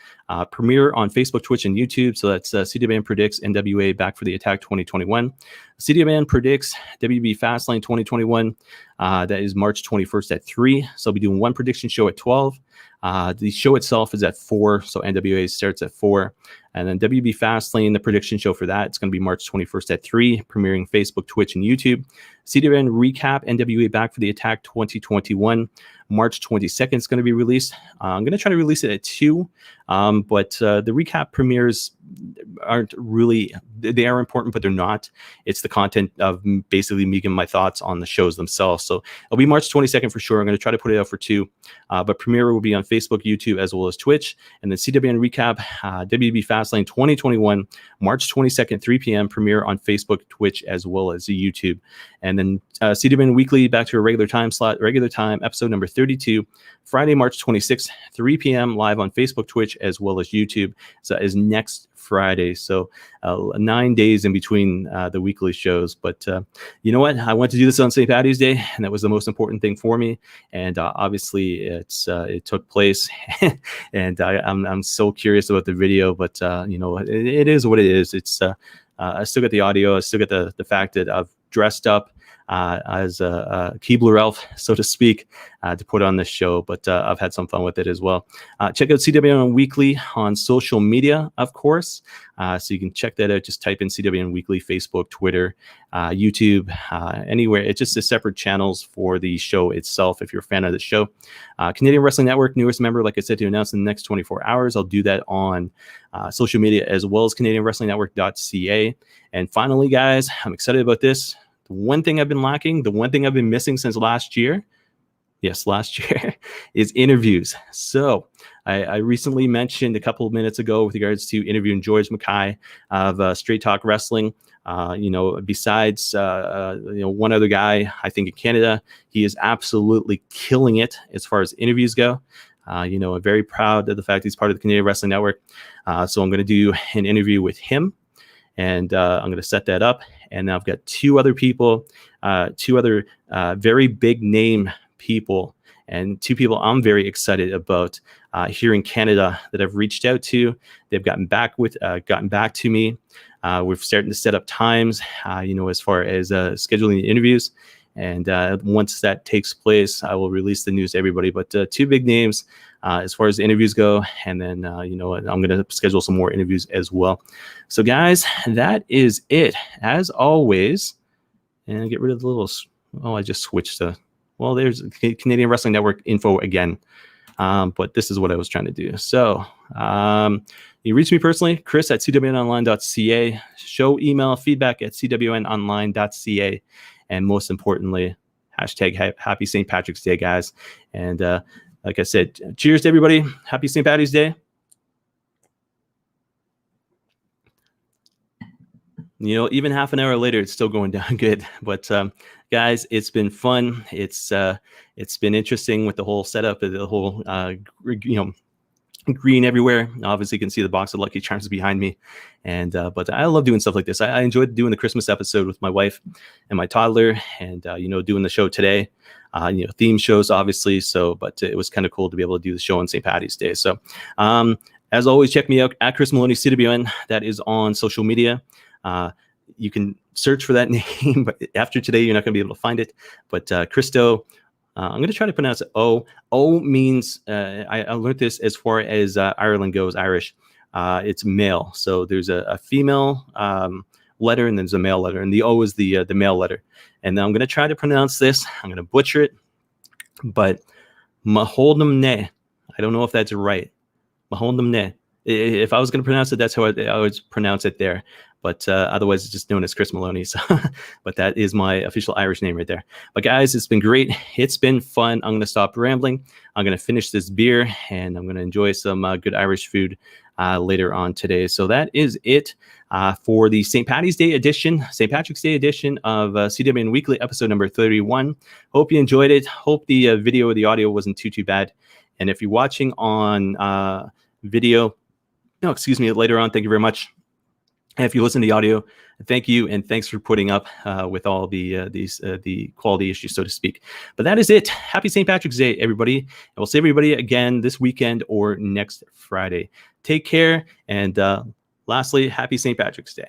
[SPEAKER 1] Premiere on Facebook, Twitch, and YouTube. So that's CWN predicts NWA Back for the Attack 2021. CWN predicts WB Fastlane 2021. That is March 21st at 3. So I'll be doing one prediction show at 12. The show itself is at 4, so NWA starts at 4. And then WB Fastlane, the prediction show for that, it's going to be March 21st at 3, premiering Facebook, Twitch, and YouTube. CWN Recap NWA Back for the Attack 2021. March 22nd is going to be released. I'm going to try to release it at 2, but the recap premieres aren't really, they are important, but they're not. It's the content of basically me giving my thoughts on the shows themselves. So it'll be March 22nd for sure. I'm going to try to put it out for 2, but premiere will be on Facebook, YouTube, as well as Twitch. And then CWN Recap, WB Fastlane 2021, March 22nd, 3 p.m. premiere on Facebook, Twitch, as well as YouTube. And then CWN Weekly back to a regular time slot, regular time, episode number 32, Friday, March 26th, 3 p.m. live on Facebook, Twitch, as well as YouTube. So that is next Friday. So 9 days in between the weekly shows. But you know what? I went to do this on St. Paddy's Day, and that was the most important thing for me. And obviously, it took place. And I'm so curious about the video, but it is what it is. It's I still get the audio. I still get the fact that I've dressed up as a Keebler elf, so to speak, to put on this show, but I've had some fun with it as well. Check out CWN Weekly on social media, of course, so you can check that out. Just type in CWN Weekly, Facebook, Twitter, YouTube, anywhere. It's just the separate channels for the show itself if you're a fan of the show. Canadian Wrestling Network, newest member, like I said, to announce in the next 24 hours. I'll do that on social media as well as CanadianWrestlingNetwork.ca. And finally, guys, I'm excited about this. The one thing I've been lacking, the one thing I've been missing since last year, is interviews. So I recently mentioned a couple of minutes ago with regards to interviewing George Mckay of Straight Talk Wrestling. Besides one other guy, I think in Canada, he is absolutely killing it as far as interviews go. I'm very proud of the fact he's part of the Canadian Wrestling Network. So I'm going to do an interview with him. And I'm going to set that up. And I've got two other people, very big name people, and 2 people I'm very excited about here in Canada that I've reached out to. They've gotten back to me. We're starting to set up times, as far as scheduling the interviews. And once that takes place, I will release the news to everybody. But 2 big names as far as the interviews go. And then, I'm going to schedule some more interviews as well. So, guys, that is it. As always, and get rid of the little, I just switched to, there's Canadian Wrestling Network info again. But this is what I was trying to do. So, you reach me personally, Chris at CWNonline.ca. Show email feedback at CWNonline.ca. And most importantly, hashtag Happy St. Patrick's Day, guys. And like I said, cheers to everybody. Happy St. Paddy's Day. Even half an hour later, it's still going down good. But guys, it's been fun. It's been interesting with the whole setup of the whole, green everywhere. Obviously, you can see the box of Lucky Charms behind me. And but I love doing stuff like this. I enjoyed doing the Christmas episode with my wife and my toddler, and doing the show today. Theme shows, obviously. So, but it was kind of cool to be able to do the show on St. Paddy's Day. So, as always, check me out at Chris Maloney CWN. That is on social media. You can search for that name, but after today, you're not going to be able to find it. But Christo, I'm going to try to pronounce it. O means, I learned this as far as Ireland goes, Irish. It's male. So there's a female letter, and then there's a male letter, and the O is the male letter. And I'm going to try to pronounce this. I'm going to butcher it, but Maoldomhnaigh. I don't know if that's right. Maoldomhnaigh. If I was going to pronounce it, that's how I would pronounce it there. But otherwise, it's just known as Chris Maloney. So, but that is my official Irish name right there. But guys, it's been great. It's been fun. I'm going to stop rambling. I'm going to finish this beer, and I'm going to enjoy some good Irish food later on today. So that is it for the St. Patrick's Day edition of CWN Weekly, episode number 31. Hope you enjoyed it. Hope the video or the audio wasn't too bad. And if you're watching on video, later on, thank you very much. And if you listen to the audio, thank you, and thanks for putting up with all the quality issues, so to speak. But that is it. Happy St. Patrick's Day, everybody. And we'll see everybody again this weekend or next Friday. Take care, and lastly, happy St. Patrick's Day.